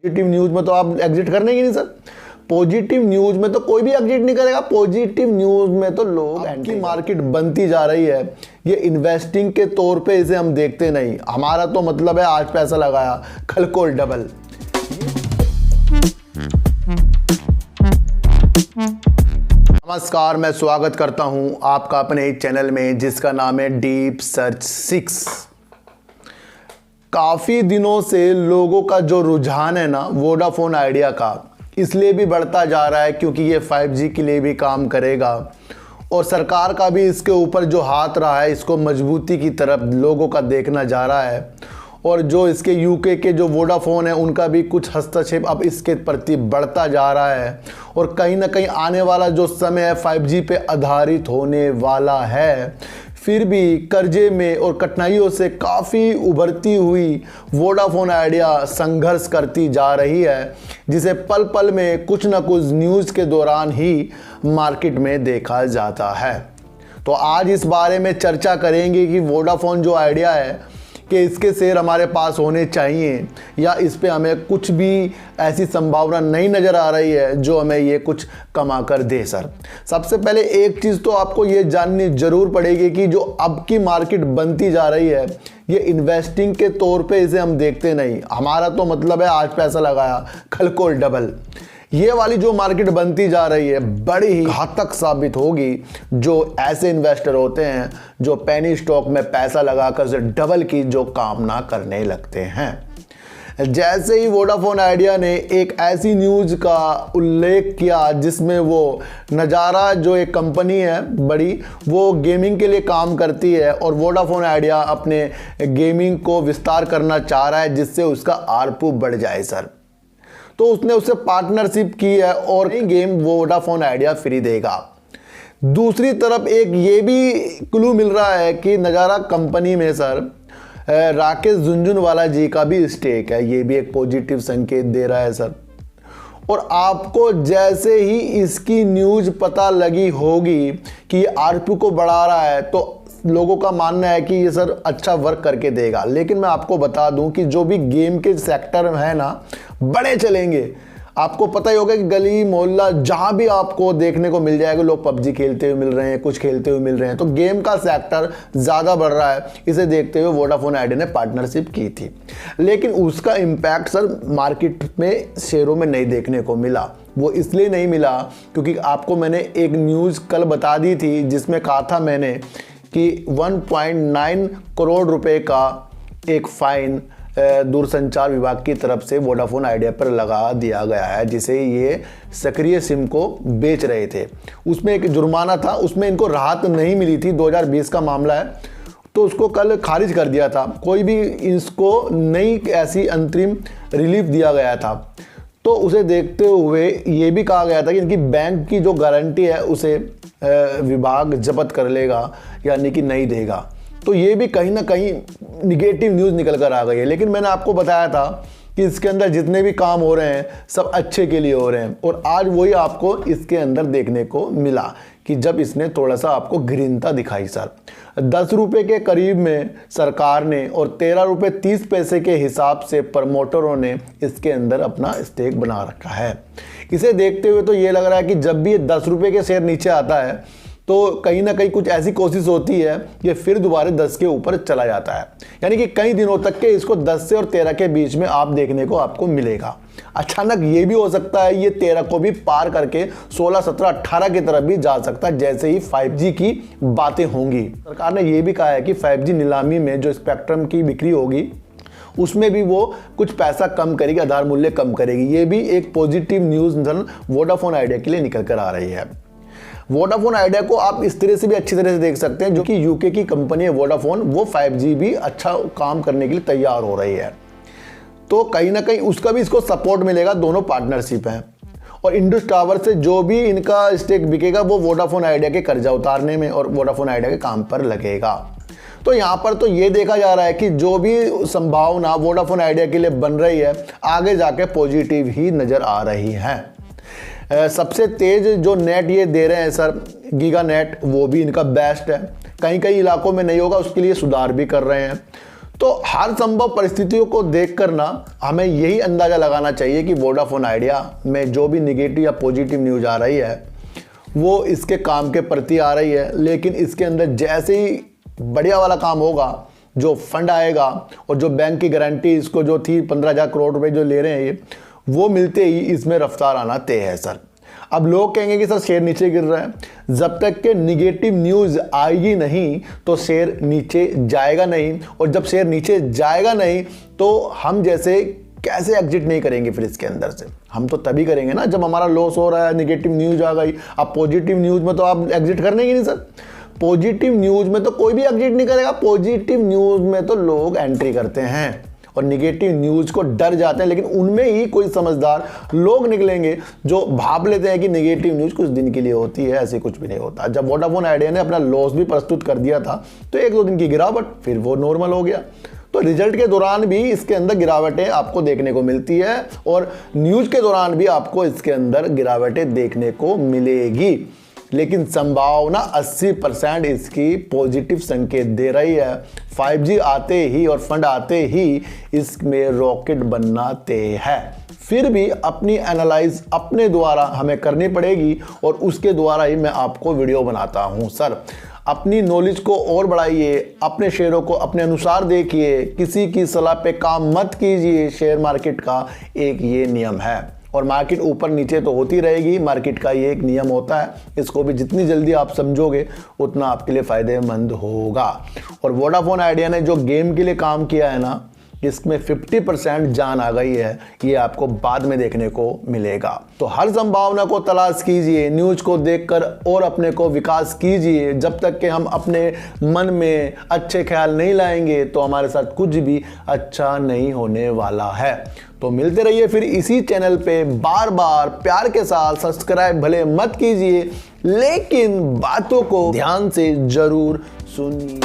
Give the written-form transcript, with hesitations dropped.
Positive news में तो आप एग्जिट करने ही नहीं सर। पॉजिटिव न्यूज में तो कोई भी एग्जिट नहीं करेगा। पॉजिटिव न्यूज में तो लोग की मार्केट बनती जा रही है। ये इन्वेस्टिंग के तौर पे इसे हम देखते नहीं। हमारा तो मतलब है आज पैसा लगाया कल को डबल। नमस्कार, मैं स्वागत करता हूं आपका अपने चैनल में जिसका नाम है डीप सर्च 6। काफ़ी दिनों से लोगों का जो रुझान है ना वोडाफोन आइडिया का, इसलिए भी बढ़ता जा रहा है क्योंकि ये 5G के लिए भी काम करेगा और सरकार का भी इसके ऊपर जो हाथ रहा है इसको मजबूती की तरफ लोगों का देखना जा रहा है। और जो इसके यूके के जो वोडाफोन है उनका भी कुछ हस्तक्षेप अब इसके प्रति बढ़ता जा रहा है। और कहीं ना कहीं आने वाला जो समय है 5G पे आधारित होने वाला है। फिर भी कर्जे में और कठिनाइयों से काफ़ी उभरती हुई वोडाफोन आइडिया संघर्ष करती जा रही है, जिसे पल पल में कुछ न कुछ न्यूज़ के दौरान ही मार्केट में देखा जाता है। तो आज इस बारे में चर्चा करेंगे कि वोडाफोन जो आइडिया है कि इसके शेयर हमारे पास होने चाहिए या इस पे हमें कुछ भी ऐसी संभावना नहीं नज़र आ रही है जो हमें ये कुछ कमा कर दे। सर, सबसे पहले एक चीज़ तो आपको ये जाननी ज़रूर पड़ेगी कि जो अब की मार्केट बनती जा रही है ये इन्वेस्टिंग के तौर पे इसे हम देखते नहीं। हमारा तो मतलब है आज पैसा लगाया कल को डबल। ये वाली जो मार्केट बनती जा रही है बड़ी ही घातक साबित होगी जो ऐसे इन्वेस्टर होते हैं जो पेनी स्टॉक में पैसा लगाकर से डबल की जो कामना करने लगते हैं। जैसे ही वोडाफोन आइडिया ने एक ऐसी न्यूज़ का उल्लेख किया जिसमें वो नज़ारा जो एक कंपनी है बड़ी, वो गेमिंग के लिए काम करती है और वोडाफोन आइडिया अपने गेमिंग को विस्तार करना चाह रहा है जिससे उसका आरपू बढ़ जाए सर, तो उसने उससे पार्टनरशिप की है और गेम वोडाफोन आइडिया फ्री देगा। दूसरी तरफ एक ये भी क्लू मिल रहा है कि नज़ारा कंपनी में सर राकेश झुनझुनवाला जी का भी स्टेक है। ये भी एक पॉजिटिव संकेत दे रहा है सर। और आपको जैसे ही इसकी न्यूज़ पता लगी होगी कि ये आरपी को बढ़ा रहा है तो लोगों का मानना है कि ये सर अच्छा वर्क करके देगा। लेकिन मैं आपको बता दूं कि जो भी गेम के सेक्टर है ना बड़े चलेंगे। आपको पता ही होगा कि गली मोहल्ला जहां भी आपको देखने को मिल जाएगा लोग पबजी खेलते हुए मिल रहे हैं, कुछ खेलते हुए मिल रहे हैं। तो गेम का सेक्टर ज़्यादा बढ़ रहा है। इसे देखते हुए वोडाफोन आइडिया ने पार्टनरशिप की थी, लेकिन उसका इम्पैक्ट सर मार्केट में शेयरों में नहीं देखने को मिला। वो इसलिए नहीं मिला क्योंकि आपको मैंने एक न्यूज़ कल बता दी थी जिसमें कहा था मैंने कि 1.9 करोड़ रुपए का एक फाइन दूरसंचार विभाग की तरफ से वोडाफोन आइडिया पर लगा दिया गया है, जिसे ये सक्रिय सिम को बेच रहे थे। उसमें एक जुर्माना था, उसमें इनको राहत नहीं मिली थी। 2020 का मामला है, तो उसको कल खारिज कर दिया था। कोई भी इसको नई ऐसी अंतरिम रिलीफ दिया गया था। तो उसे देखते हुए ये भी कहा गया था कि इनकी बैंक की जो गारंटी है उसे विभाग जब्त कर लेगा, यानी कि नहीं देगा। तो ये भी कहीं ना कहीं निगेटिव न्यूज़ निकल कर आ गई है। लेकिन मैंने आपको बताया था कि इसके अंदर जितने भी काम हो रहे हैं सब अच्छे के लिए हो रहे हैं। और आज वही आपको इसके अंदर देखने को मिला कि जब इसने थोड़ा सा आपको ग्रीनता दिखाई सर। 10 रुपये के करीब में सरकार ने और 13 रुपये 30 पैसे के हिसाब से प्रमोटरों ने इसके अंदर अपना स्टेक बना रखा है। इसे देखते हुए तो ये लग रहा है कि जब भी ये 10 रुपये के शेयर नीचे आता है तो कहीं ना कहीं कुछ ऐसी कोशिश होती है कि फिर दोबारा 10 के ऊपर चला जाता है। यानी कि कई दिनों तक के इसको 10 से और 13 के बीच में आप देखने को आपको मिलेगा। अचानक ये भी हो सकता है ये 13 को भी पार करके 16, 17, 18 की तरफ भी जा सकता है जैसे ही 5G की बातें होंगी। सरकार ने यह भी कहा है कि 5G नीलामी में जो स्पेक्ट्रम की बिक्री होगी उसमें भी वो कुछ पैसा कम करेगी, आधार मूल्य कम करेगी। ये भी एक पॉजिटिव न्यूज़ वोडाफोन आइडिया के लिए निकल कर आ रही है। वोडाफोन आइडिया को आप इस तरह से भी अच्छी तरह से देख सकते हैं, जो कि यूके की कंपनी है वोडाफोन, वो 5G भी अच्छा काम करने के लिए तैयार हो रही है। तो कहीं ना कहीं उसका भी इसको सपोर्ट मिलेगा। दोनों पार्टनरशिप हैं और इंडस टावर से जो भी इनका स्टेक बिकेगा वो वोडाफोन आइडिया के कर्जा उतारने में और वोडाफोन आइडिया के काम पर लगेगा। तो यहाँ पर तो ये देखा जा रहा है कि जो भी संभावना वोडाफोन आइडिया के लिए बन रही है आगे जाके पॉजिटिव ही नज़र आ रही है। सबसे तेज़ जो नेट ये दे रहे हैं सर गीगा नेट, वो भी इनका बेस्ट है। कहीं कहीं इलाकों में नहीं होगा, उसके लिए सुधार भी कर रहे हैं। तो हर संभव परिस्थितियों को देखकर ना हमें यही अंदाजा लगाना चाहिए कि वोडाफोन आइडिया में जो भी निगेटिव या पॉजिटिव न्यूज़ आ रही है वो इसके काम के प्रति आ रही है, लेकिन इसके अंदर जैसे ही बढ़िया वाला काम होगा, जो फंड आएगा और जो बैंक की गारंटी इसको जो थी 15,000 करोड़ रुपए जो ले रहे हैं ये, वो मिलते ही इसमें रफ्तार आना तय है सर। अब लोग कहेंगे कि सर शेयर नीचे गिर रहा है। जब तक के निगेटिव न्यूज़ आएगी नहीं तो शेयर नीचे जाएगा नहीं, और जब शेयर नीचे जाएगा नहीं तो हम जैसे कैसे एग्जिट नहीं करेंगे फिर इसके अंदर से? हम तो तभी करेंगे ना जब हमारा लॉस हो रहा है, निगेटिव न्यूज़ आ गई। अब पॉजिटिव न्यूज़ में तो आप एग्जिट करने ही नहीं सर। पॉजिटिव न्यूज़ में तो कोई भी एग्जिट नहीं करेगा। पॉजिटिव न्यूज़ में तो लोग एंट्री करते हैं और निगेटिव न्यूज़ को डर जाते हैं, लेकिन उनमें ही कोई समझदार लोग निकलेंगे जो भाप लेते हैं कि निगेटिव न्यूज़ कुछ दिन के लिए होती है। ऐसे कुछ भी नहीं होता। जब वोडाफोन आइडिया ने अपना लॉस भी प्रस्तुत कर दिया था तो 1-2 दिन की गिरावट, फिर वो नॉर्मल हो गया। तो रिजल्ट के दौरान भी इसके अंदर गिरावटें आपको देखने को मिलती है और न्यूज़ के दौरान भी आपको इसके अंदर गिरावटें देखने को मिलेगी, लेकिन संभावना 80% इसकी पॉजिटिव संकेत दे रही है। 5G आते ही और फंड आते ही इसमें रॉकेट बनना तय है। फिर भी अपनी एनालाइज अपने द्वारा हमें करनी पड़ेगी और उसके द्वारा ही मैं आपको वीडियो बनाता हूं सर। अपनी नॉलेज को और बढ़ाइए, अपने शेयरों को अपने अनुसार देखिए, किसी की सलाह पे काम मत कीजिए। शेयर मार्केट का एक ये नियम है और मार्केट ऊपर नीचे तो होती रहेगी, मार्केट का ये एक नियम होता है। इसको भी जितनी जल्दी आप समझोगे उतना आपके लिए फ़ायदेमंद होगा। और वोडाफोन आइडिया ने जो गेम के लिए काम किया है ना, इसमें 50% जान आ गई है, ये आपको बाद में देखने को मिलेगा। तो हर संभावना को तलाश कीजिए, न्यूज़ को देखकर और अपने को विकास कीजिए। जब तक कि हम अपने मन में अच्छे ख्याल नहीं लाएंगे तो हमारे साथ कुछ भी अच्छा नहीं होने वाला है। तो मिलते रहिए फिर इसी चैनल पे बार बार प्यार के साथ। सब्सक्राइब भले मत कीजिए, लेकिन बातों को ध्यान से जरूर सुनिए।